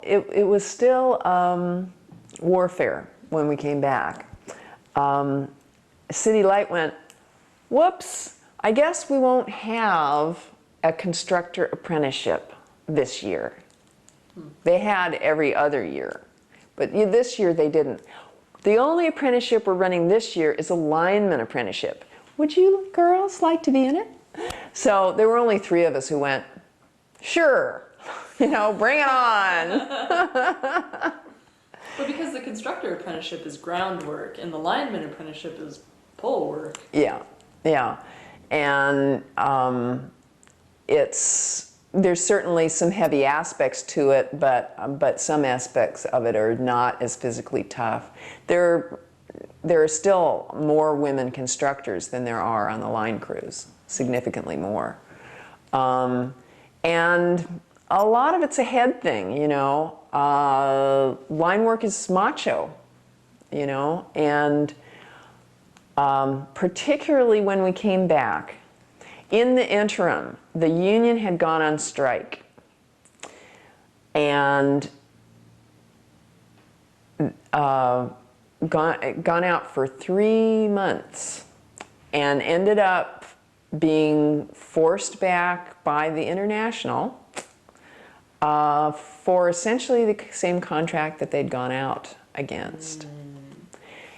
It was still warfare when we came back. City Light went, whoops, I guess we won't have a constructor apprenticeship this year. They had every other year, but this year they didn't. The only apprenticeship we're running this year is a lineman apprenticeship. Would you girls like to be in it? So there were only 3 of us who went, sure, you know, bring it on. But because the constructor apprenticeship is groundwork and the lineman apprenticeship is pole work. Yeah, yeah. And there's certainly some heavy aspects to it, but some aspects of it are not as physically tough. There are still more women constructors than there are on the line crews, significantly more. And a lot of it's a head thing, you know. Line work is macho, you know, and particularly when we came back. In the interim, the union had gone on strike and gone out for 3 months and ended up being forced back by the International for essentially the same contract that they'd gone out against.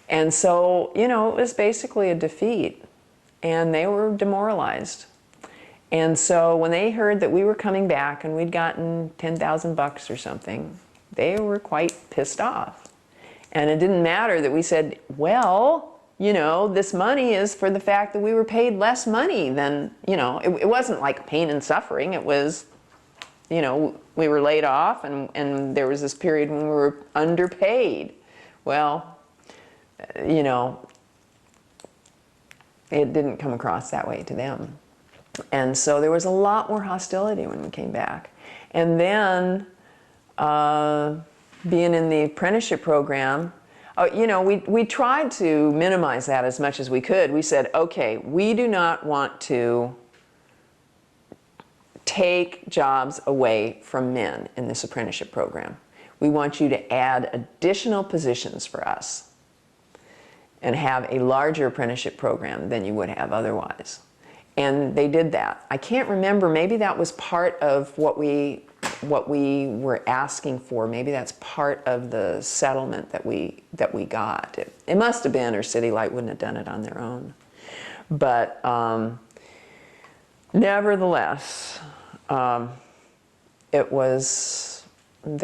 And so, you know, it was basically a defeat. And they were demoralized. And so when they heard that we were coming back and we'd gotten 10,000 bucks or something, they were quite pissed off. And it didn't matter that we said, well, you know, this money is for the fact that we were paid less money than, you know, it wasn't like pain and suffering. It was, you know, we were laid off and there was this period when we were underpaid. Well, you know, it didn't come across that way to them. And so there was a lot more hostility when we came back. And then being in the apprenticeship program, you know, we tried to minimize that as much as we could. We said, okay, we do not want to take jobs away from men in this apprenticeship program. We want you to add additional positions for us and have a larger apprenticeship program than you would have otherwise. And they did that. I can't remember, maybe that was part of what we were asking for. Maybe that's part of the settlement that we got. It must have been, or City Light wouldn't have done it on their own. But nevertheless, there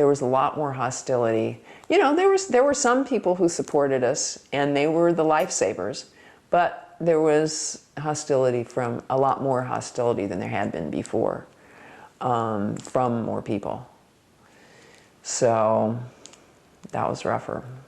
was a lot more hostility. You know, there were some people who supported us, and they were the lifesavers, but there was hostility, from a lot more hostility than there had been before, from more people. So that was rougher.